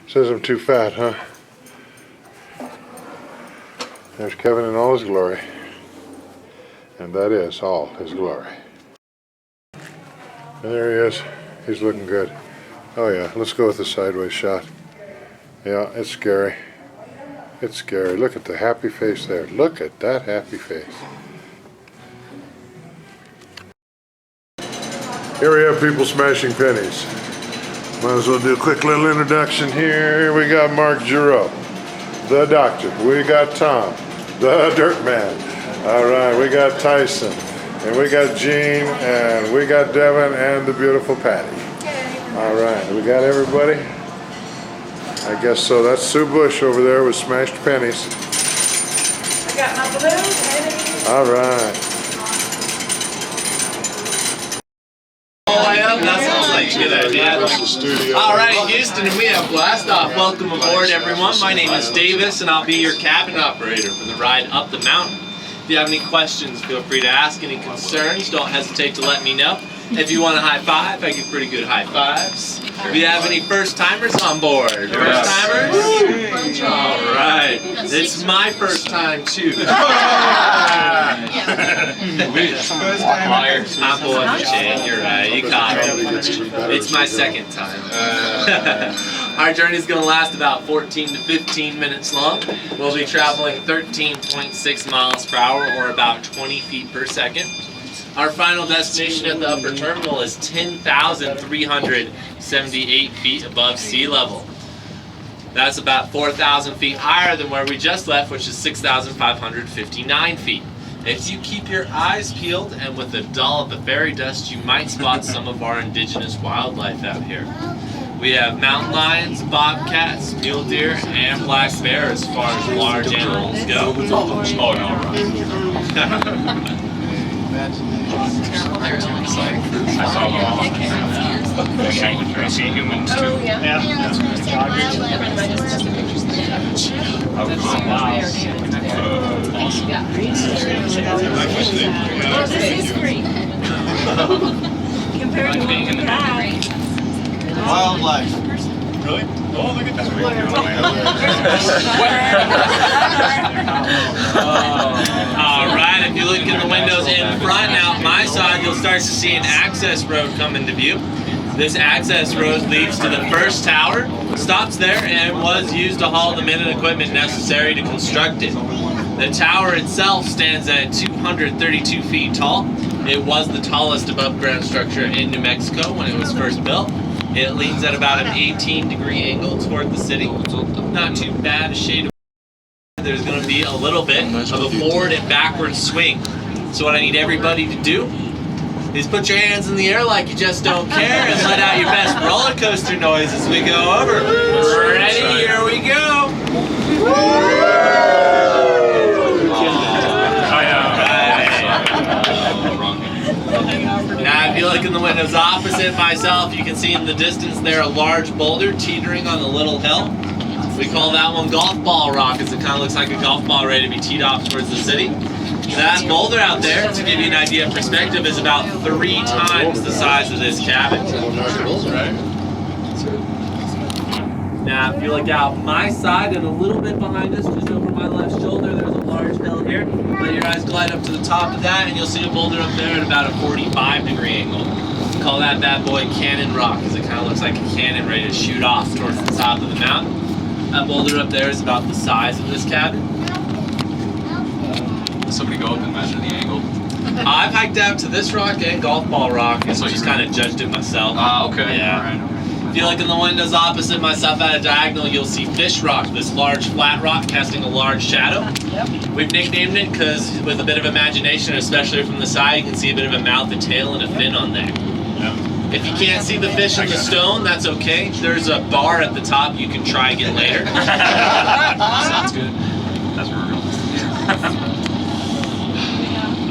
Says I'm too fat, huh? There's Kevin in all his glory. And that is all his glory. And there he is. He's looking good. Oh yeah, let's go with the sideways shot. Yeah, it's scary. It's scary. Look at the happy face there. Look at that happy face. Here we have people smashing pennies. Might as well do a quick little introduction here. Here we got Mark Giroux, the doctor. We got Tom, the dirt man. All right, we got Tyson, and we got Gene, and we got Devin, and the beautiful Patty. All right, we got everybody. I guess so. That's Sue Bush over there with smashed pennies. I got my blue pennies. All right. That sounds like a good idea. All right, Houston, we have blast off. Welcome aboard, everyone. My name is Davis, and I'll be your cabin operator for the ride up the mountain. If you have any questions, feel free to ask. Any concerns, don't hesitate to let me know. If you want a high five, I give pretty good high fives. If you have any first timers on board, first timers? All right, it's my first time too. I'm pulling the chain. You're right. You caught it. It's my second time. Our journey is going to last about 14 to 15 minutes long. We'll be traveling 13.6 miles per hour, or about 20 feet per second. Our final destination at the upper terminal is 10,378 feet above sea level. That's about 4,000 feet higher than where we just left, which is 6,559 feet. If you keep your eyes peeled and with a dull of the fairy dust, you might spot some of our indigenous wildlife out here. We have mountain lions, bobcats, mule deer, and black bear as far as large animals go. Oh, no, right. I saw them all. I see humans too. Oh, yeah. Well, this is green. Compared to what we had. Wildlife. Really? Oh, look at that. Alright, if you look in the windows in front, now my side, you'll start to see an access road come into view. This access road leads to the first tower, stops there, and was used to haul the men and equipment necessary to construct it. The tower itself stands at 232 feet tall. It was the tallest above ground structure in New Mexico when it was first built. It leans at about an 18-degree angle toward the city. Not too bad a shade of. There's going to be a little bit of a forward and backward swing. So what I need everybody to do is put your hands in the air like you just don't care and let out your best roller coaster noise as we go over. Ready? Here we go. Now, if you look in the windows opposite myself, you can see in the distance there a large boulder teetering on a little hill. We call that one Golf Ball Rock, as it kind of looks like a golf ball ready to be teed off towards the city. That boulder out there, to give you an idea of perspective, is about 3 times the size of this cabin. Now, if you look out my side and a little bit behind us, just over my left shoulder, there's a large hill here. Let your eyes glide up to the top of that, and you'll see a boulder up there at about a 45-degree angle. We call that bad boy Cannon Rock, because it kind of looks like a cannon ready to shoot off towards the top of the mountain. That boulder up there is about the size of this cabin. Does somebody go up and measure the angle? I've hiked out to this rock and Golf Ball Rock, and so just kind of judged it myself. Okay. Yeah. All right. If you look in the windows opposite myself at a diagonal, you'll see Fish Rock, this large flat rock casting a large shadow. We've nicknamed it because with a bit of imagination, especially from the side, you can see a bit of a mouth, a tail, and a fin on there. If you can't see the fish in the stone, that's okay. There's a bar at the top you can try again later. Sounds good. That's where we're going.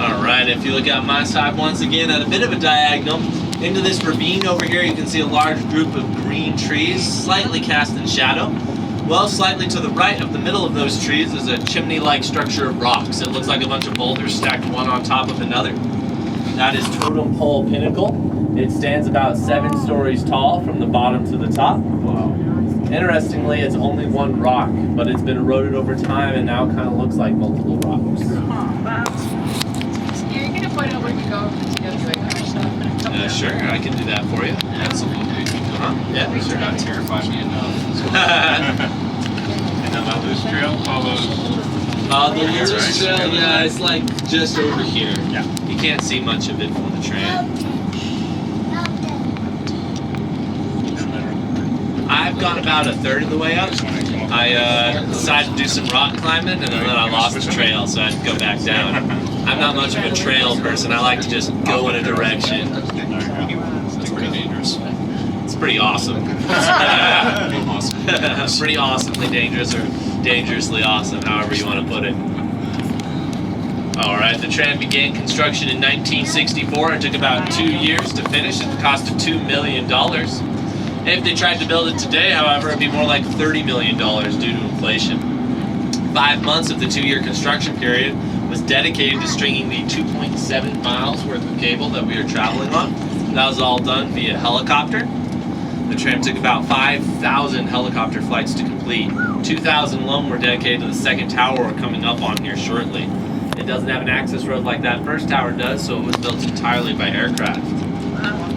Alright, if you look at my side once again at a bit of a diagonal, into this ravine over here you can see a large group of green trees, slightly cast in shadow. Well, slightly to the right of the middle of those trees is a chimney-like structure of rocks. It looks like a bunch of boulders stacked one on top of another. That is Totem Pole Pinnacle. It stands about 7 stories tall from the bottom to the top. Wow. Interestingly, it's only one rock, but it's been eroded over time and now kind of looks like multiple rocks. You're gonna point out where we go together so I can understand. Sure, I can do that for you. Absolutely. Yeah, These are not terrified me enough. And then my loose trail follows. The Lewis right? Trail, yeah, it's like just over here. Yeah. You can't see much of it from the train. I've gone about a third of the way up. I decided to do some rock climbing, and then I lost the trail, so I had to go back down. I'm not much of a trail person. I like to just go in a direction. That's pretty dangerous. It's pretty awesome. Pretty awesomely dangerous, or dangerously awesome, however you want to put it. Alright, the tram began construction in 1964 and took about 2 years to finish at the cost of $2 million. If they tried to build it today, however, it'd be more like $30 million due to inflation. 5 months of the 2-year construction period was dedicated to stringing the 2.7 miles worth of cable that we are traveling on. That was all done via helicopter. The tram took about 5,000 helicopter flights to complete. 2,000 alone were dedicated to the second tower we're coming up on here shortly. It doesn't have an access road like that first tower does, so it was built entirely by aircraft.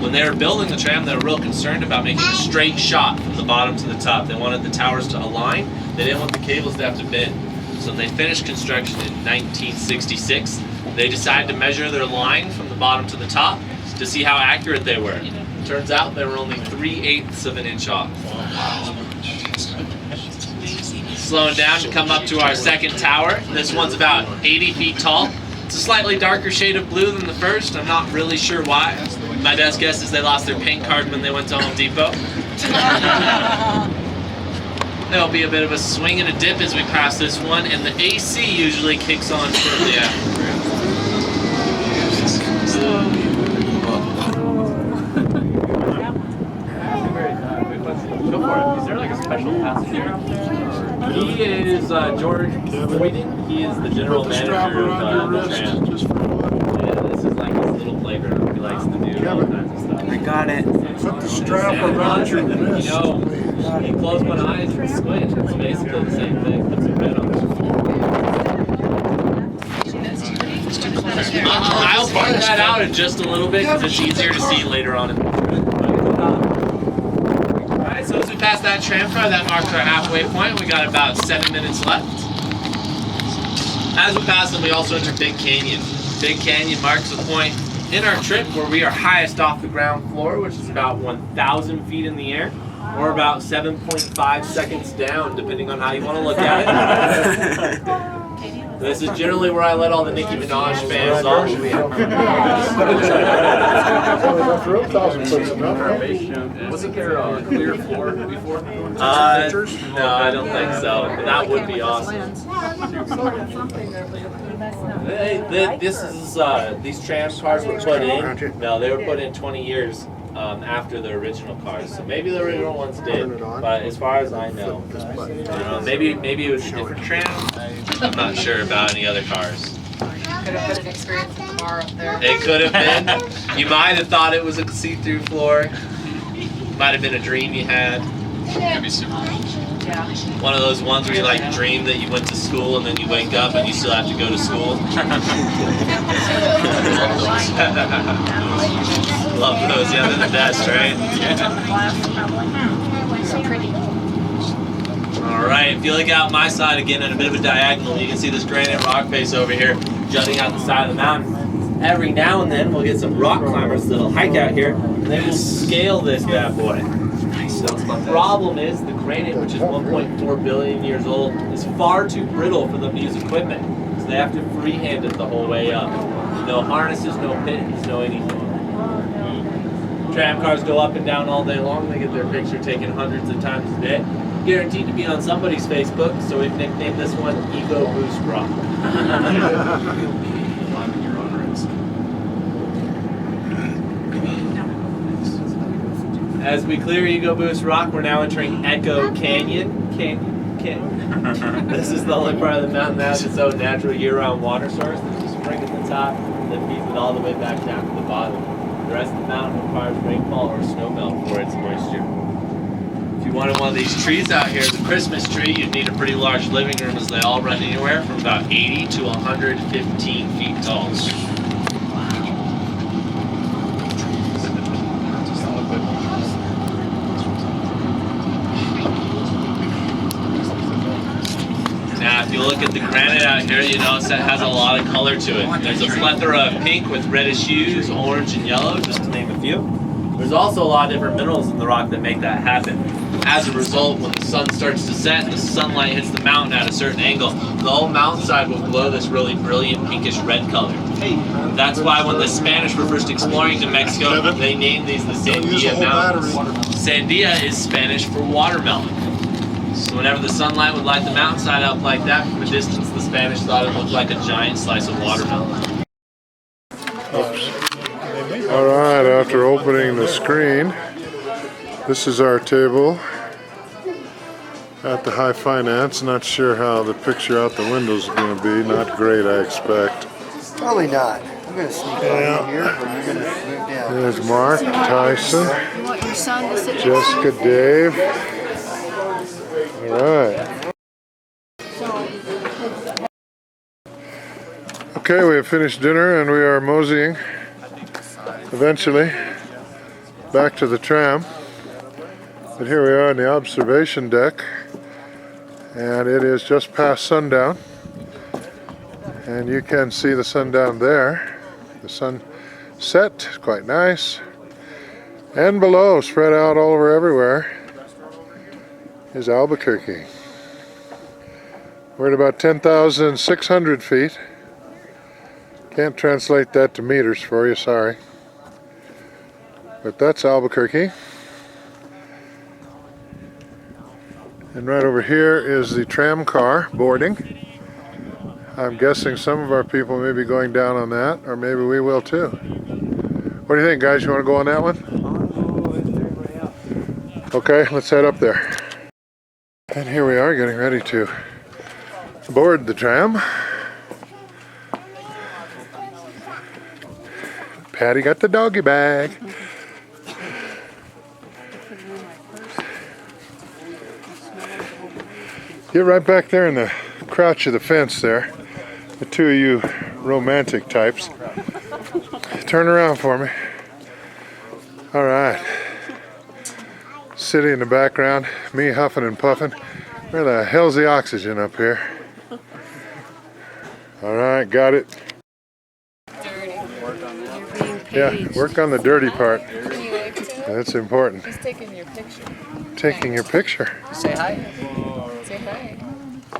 When they were building the tram, they were real concerned about making a straight shot from the bottom to the top. They wanted the towers to align. They didn't want the cables to have to bend. So when they finished construction in 1966, they decided to measure their line from the bottom to the top to see how accurate they were. Turns out they were only 3/8 of an inch off. Slowing down to come up to our second tower. This one's about 80 feet tall. It's a slightly darker shade of blue than the first. I'm not really sure why. My best guess is they lost their paint card when they went to Home Depot. There'll be a bit of a swing and a dip as we pass this one, and the AC usually kicks on shortly after. Go for it. Is there like a special passenger out there? He is George Boyden. He is the general manager of the tram. And this is like his little playground. He likes to do all kinds of stuff. I got it. Put the strap around your wrist. You know, you close my eyes and squint. It's basically the same thing. Put some bed on. I'll point that out in just a little bit because it's easier to see later on in the trip. Alright, so as we pass that tram car, that marks our halfway point. We got about 7 minutes left. As we pass them, we also enter Big Canyon. Big Canyon marks the point in our trip where we are highest off the ground floor, which is about 1,000 feet in the air, or about 7.5 seconds down, depending on how you want to look at it. This is generally where I let all the Nicki Minaj fans off. Wasn't there a clear floor before? No, I don't think so. That would be awesome. These tram cars were put in. No, they were put in 20 years after the original cars. So maybe the original ones did, but as far as I know, maybe it was a different tram. I'm not sure about any other cars. Could have been an experience at the bar up there. It could have been. You might have thought it was a see-through floor. Might have been a dream you had. Maybe super. Yeah. One of those ones where you like dream that you went to school and then you wake up and you still have to go to school. Love those, yeah, they're the best, right? So pretty. Alright, if you look out my side again at a bit of a diagonal, you can see this granite rock face over here jutting out the side of the mountain. Every now and then we'll get some rock climbers that'll hike out here and they will scale this bad boy. The problem is the granite, which is 1.4 billion years old, is far too brittle for them to use equipment. So they have to freehand it the whole way up. No harnesses, no pins, no anything. Tram cars go up and down all day long. They get their picture taken hundreds of times a day. Guaranteed to be on somebody's Facebook, so we've nicknamed this one Ego Boost Rock. As we clear Ego Boost Rock, we're now entering Echo Canyon. This is the only part of the mountain that has its own natural year-round water source. There's a spring at the top that feeds it all the way back down to the bottom. The rest of the mountain requires rainfall or snowmelt for its moisture. If If you wanted one of these trees out here, the Christmas tree, you'd need a pretty large living room as they all run anywhere from about 80 to 115 feet tall. Now, if you look at the granite out here, you notice that has a lot of color to it. There's a plethora of pink with reddish hues, orange and yellow, just to name a few. There's also a lot of different minerals in the rock that make that happen. As a result, when the sun starts to set and the sunlight hits the mountain at a certain angle, the whole mountainside will glow this really brilliant pinkish red color. That's why when the Spanish were first exploring New Mexico, they named these the Sandia Mountains. Sandia is Spanish for watermelon. So whenever the sunlight would light the mountainside up like that from a distance, the Spanish thought it looked like a giant slice of watermelon. All right, after opening the screen, this is our table at the High Finance. Not sure how the picture out the window is going to be. Not great, I expect. Probably not. I'm going to sneak over here, or you're going to move down. There's Mark, Tyson, You want your son to sit Jessica, Dave. All right. Okay, we have finished dinner and we are moseying eventually back to the tram. But here we are on the observation deck, and it is just past sundown. And you can see the sun down there. The sun set, quite nice. And below, spread out all over everywhere, is Albuquerque. We're at about 10,600 feet. Can't translate that to meters for you, sorry. But that's Albuquerque. And right over here is the tram car boarding. I'm guessing some of our people may be going down on that, or maybe we will too. What do you think, guys? You want to go on that one? Okay, let's head up there. And here we are getting ready to board the tram. Patty got the doggy bag. Get right back there in the crouch of the fence there. The two of you romantic types. Turn around for me. All right. City in the background, me huffing and puffing. Where the hell's the oxygen up here? All right, got it. Yeah, work on the dirty part. That's important. He's taking your picture. Taking your picture. Say hi. Say hi.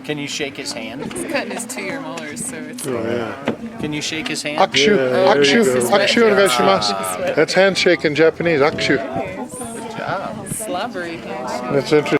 Can you shake his hand? He's cutting his 2-year molars, so it's. Oh, yeah. Can you shake his hand? Akshu, Yeah, there you akshu, go. akshu onegaishimasu. That's handshake in Japanese, akshu. Good job. Slobbery handshake. That's interesting.